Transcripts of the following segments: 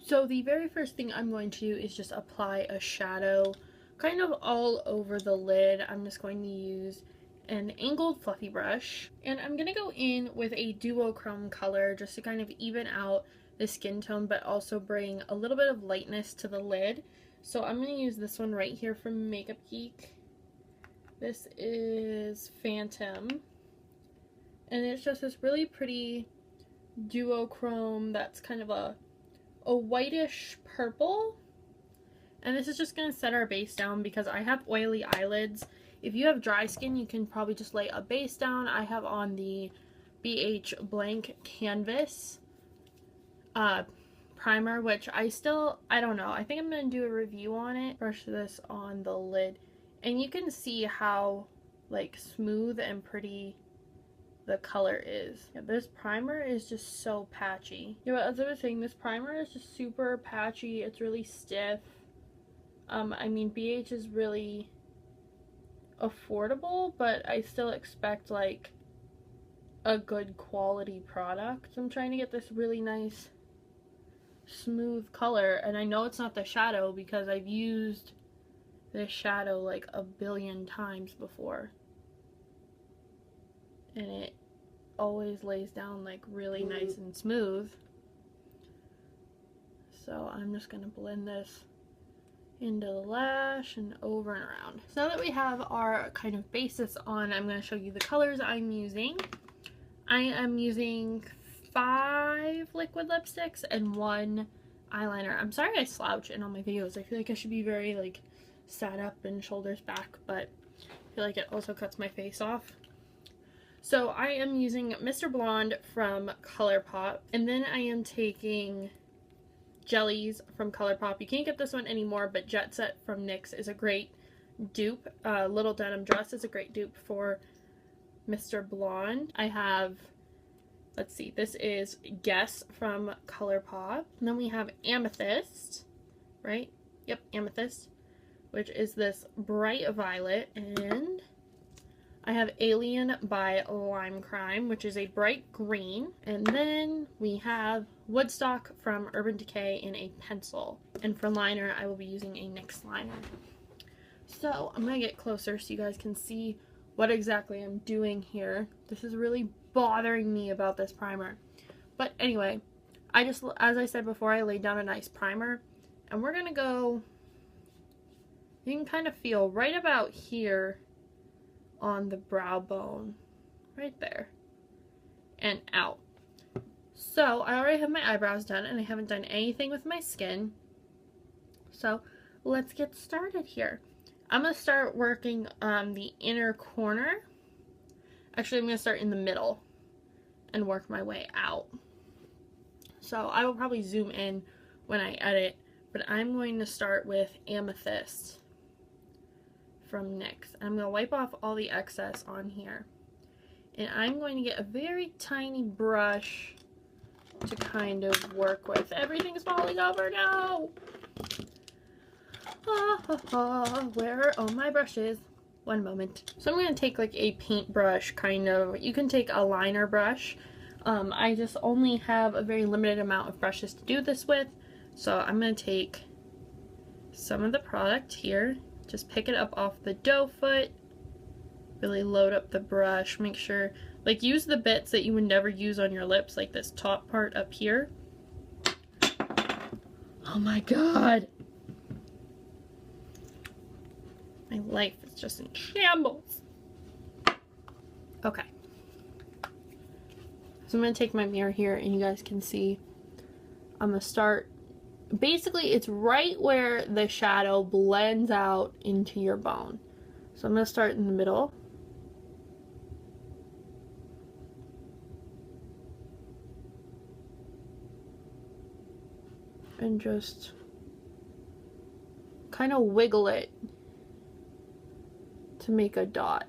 So the very first thing I'm going to do is just apply a shadow kind of all over the lid. I'm just going to use an angled fluffy brush, and I'm going to go in with a duochrome color just to kind of even out the skin tone but also bring a little bit of lightness to the lid. So I'm going to use this one right here from Makeup Geek. This is Phantom, and it's just this really pretty duochrome that's kind of a whitish purple. And this is just going to set our base down because I have oily eyelids. If you have dry skin, you can probably just lay a base down. I have on the BH Blank Canvas primer, which I don't know. I think I'm going to do a review on it. Brush this on the lid. And you can see how like smooth and pretty the color is. Yeah, this primer is just so patchy. You know, as I was saying, this primer is just super patchy. It's really stiff. I mean, BH is really affordable, but I still expect like a good quality product. So I'm trying to get this really nice smooth color, and I know it's not the shadow because I've used this shadow like a billion times before, and it always lays down like really nice and smooth. So I'm just gonna blend this into the lash and over and around. So now that we have our kind of basis on, I'm going to show you the colors I'm using. I am using 5 liquid lipsticks and 1 eyeliner. I'm sorry I slouch in all my videos. I feel like I should be very like sat up and shoulders back, but I feel like it also cuts my face off. So I am using Mr. Blonde from ColourPop, and then I am taking Jellies from ColourPop. You can't get this one anymore, but Jet Set from NYX is a great dupe. Little Denim Dress is a great dupe for Mr. Blonde. I have, let's see, this is Guess from ColourPop. And then we have Amethyst, right? Yep, Amethyst, which is this bright violet. And I have Alien by Lime Crime, which is a bright green. And then we have Woodstock from Urban Decay in a pencil. And for liner, I will be using a NYX liner. So I'm going to get closer so you guys can see what exactly I'm doing here. This is really bothering me about this primer. But anyway, as I said before, I laid down a nice primer. And we're going to go, you can kind of feel right about here on the brow bone, right there, and out. So I already have my eyebrows done, and I haven't done anything with my skin. So let's get started here. I'm going to start working on the inner corner. Actually, I'm going to start in the middle and work my way out. So I will probably zoom in when I edit, but I'm going to start with Amethyst from NYX. I'm going to wipe off all the excess on here. And I'm going to get a very tiny brush to kind of work with. Everything's falling over, no! Where are all my brushes? One moment. So I'm going to take like a paintbrush kind of, you can take a liner brush. I just only have a very limited amount of brushes to do this with. So I'm going to take some of the product here. Just pick it up off the doe foot, really load up the brush, make sure, like use the bits that you would never use on your lips, like this top part up here. Oh my god! My life is just in shambles. Okay. So I'm going to take my mirror here and you guys can see, I'm going to start. Basically, it's right where the shadow blends out into your bone. So I'm going to start in the middle. And just kind of wiggle it to make a dot.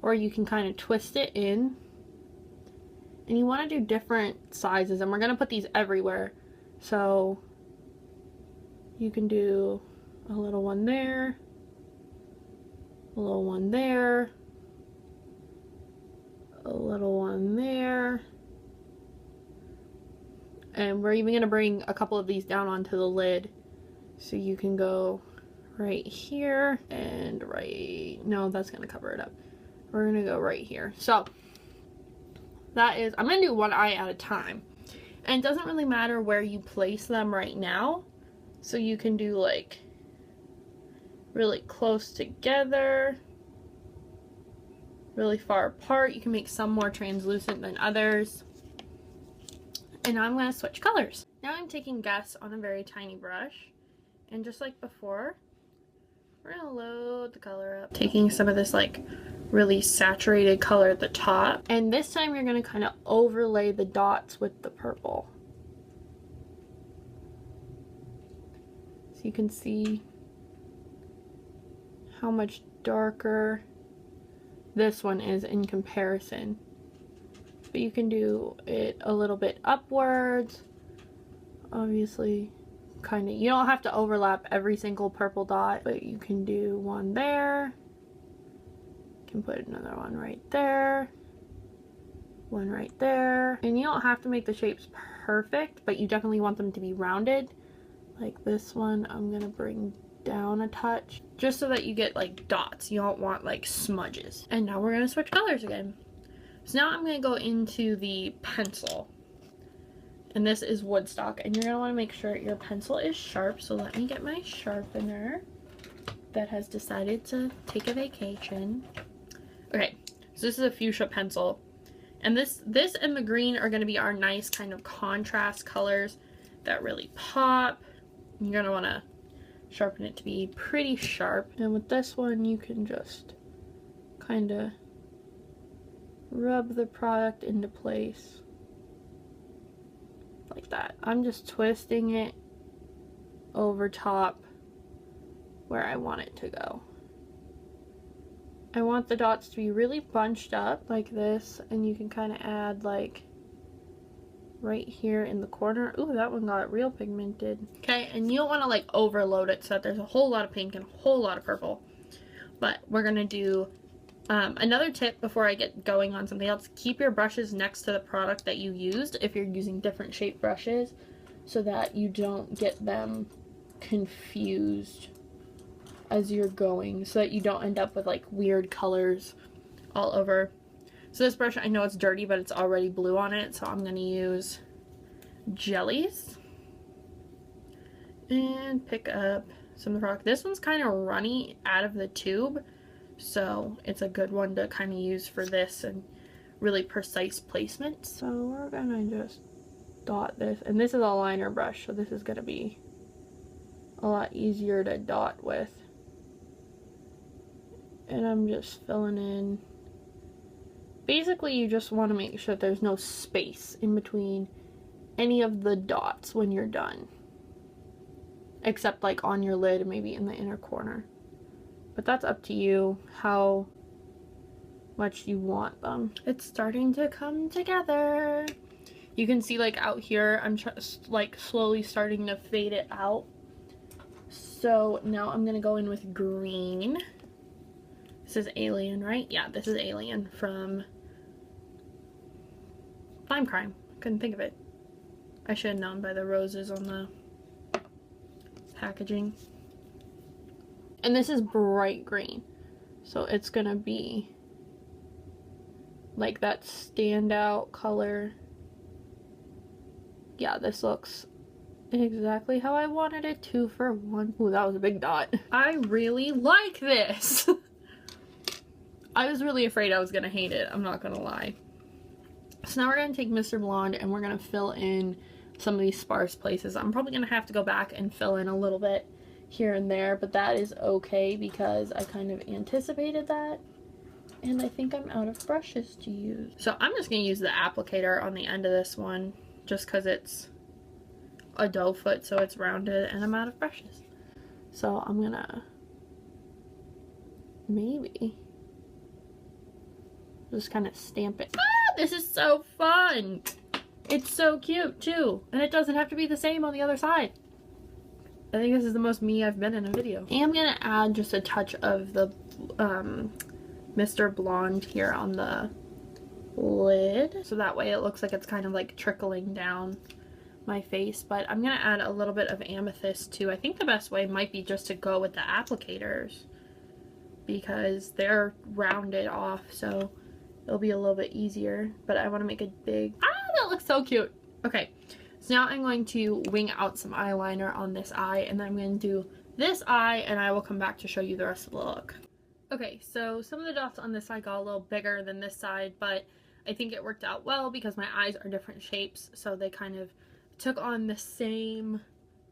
Or you can kind of twist it in. And you want to do different sizes, and we're going to put these everywhere. So you can do a little one there, a little one there, a little one there, And we're even going to bring a couple of these down onto the lid. So you can go right here and right, no, that's going to cover it up. We're going to go right here. So that is, I'm going to do one eye at a time. And it doesn't really matter where you place them right now. So you can do like really close together, really far apart. You can make some more translucent than others. And now I'm going to switch colors. Now I'm taking Guess on a very tiny brush. And just like before, we're going to load the color up. Taking some of this like really saturated color at the top. And this time you're going to kind of overlay the dots with the purple. So you can see how much darker this one is in comparison. But you can do it a little bit upwards. Obviously, kind of, you don't have to overlap every single purple dot, but you can do one there. You can put another one right there. One right there. And you don't have to make the shapes perfect, but you definitely want them to be rounded. Like this one, I'm gonna bring down a touch just so that you get like dots. You don't want like smudges. And now we're gonna switch colors again. So now I'm gonna go into the pencil, and this is Woodstock, and you're gonna want to make sure your pencil is sharp. So let me get my sharpener that has decided to take a vacation. Okay, so this is a fuchsia pencil, and this and the green are gonna be our nice kind of contrast colors that really pop. You're gonna want to sharpen it to be pretty sharp. And with this one, you can just kind of rub the product into place like that. I'm just twisting it over top where I want it to go. I want the dots to be really bunched up like this, and you can kind of add like right here in the corner. Ooh, that one got real pigmented. Okay, and you don't want to like overload it so that there's a whole lot of pink and a whole lot of purple. But we're gonna do another tip before I get going on something else. Keep your brushes next to the product that you used if you're using different shaped brushes, so that you don't get them confused as you're going, so that you don't end up with like weird colors all over. So this brush, I know it's dirty, but it's already blue on it, so I'm going to use Jellies and pick up some of the product. This one's kind of runny out of the tube, so it's a good one to kind of use for this and really precise placement. So we're going to just dot this, and this is a liner brush, so this is going to be a lot easier to dot with. And I'm just filling in. Basically, you just want to make sure that there's no space in between any of the dots when you're done. Except like on your lid and maybe in the inner corner. But that's up to you how much you want them. It's starting to come together. You can see like out here, I'm like slowly starting to fade it out. So now I'm going to go in with green. This is Alien, right? Yeah, this is Alien from Slime Crime. Couldn't think of it. I should have known by the roses on the packaging. And this is bright green. So it's gonna be like that standout color. Yeah, this looks exactly how I wanted it to for one. Ooh, that was a big dot. I really like this. I was really afraid I was gonna hate it, I'm not gonna lie. So now we're gonna take Mr. Blonde and we're gonna fill in some of these sparse places. I'm probably gonna have to go back and fill in a little bit here and there, but that is okay because I kind of anticipated that. And I think I'm out of brushes to use. So I'm just gonna use the applicator on the end of this one just because it's a doe foot, so it's rounded, and I'm out of brushes. So I'm gonna maybe just kind of stamp it. Ah, this is so fun. It's so cute too. And it doesn't have to be the same on the other side. I think this is the most me I've been in a video. And I'm gonna add just a touch of the Mr. Blonde here on the lid. So that way it looks like it's kind of like trickling down my face, but I'm gonna add a little bit of amethyst too. I think the best way might be just to go with the applicators because they're rounded off, so it'll be a little bit easier, but I want to make a big, that looks so cute. Okay, so now I'm going to wing out some eyeliner on this eye, and then I'm going to do this eye, and I will come back to show you the rest of the look. Okay, so some of the dots on this side got a little bigger than this side, but I think it worked out well because my eyes are different shapes, so they kind of took on the same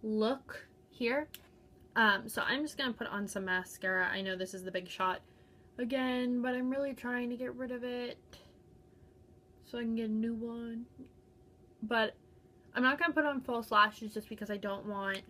look here. So I'm just gonna put on some mascara. I know this is the big shot again, but I'm really trying to get rid of it so I can get a new one. But I'm not gonna put on false lashes just because I don't want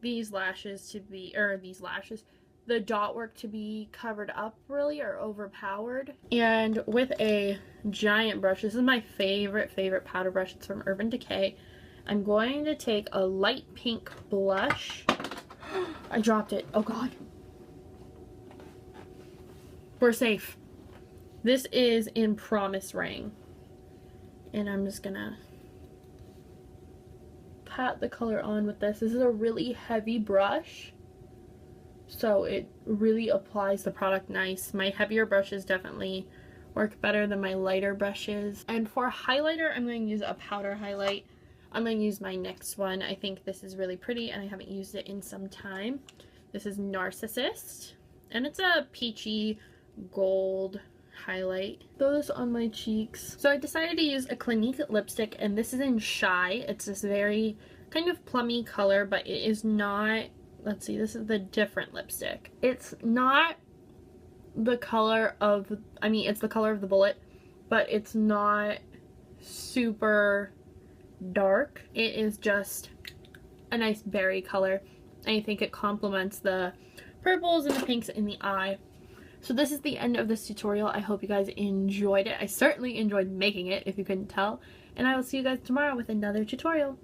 these lashes to be, or these lashes, the dot work to be covered up really or overpowered. And with a giant brush, this is my favorite powder brush. It's from Urban Decay. I'm going to take a light pink blush. I dropped it. Oh god. We're safe. This is in Promise Ring. And I'm just gonna pat the color on with this. This is a really heavy brush, so it really applies the product nice. My heavier brushes definitely work better than my lighter brushes. And for highlighter, I'm going to use a powder highlight. I'm going to use my NYX one. I think this is really pretty and I haven't used it in some time. This is Narcissist, and it's a peachy gold highlight. Throw this on my cheeks. So I decided to use a Clinique lipstick, and this is in Shy. It's this very kind of plummy color, but it is not, let's see, this is the different lipstick. It's not the color of, I mean, it's the color of the bullet, but it's not super dark. It is just a nice berry color. I think it complements the purples and the pinks in the eye. So this is the end of this tutorial. I hope you guys enjoyed it. I certainly enjoyed making it, if you couldn't tell. And I will see you guys tomorrow with another tutorial.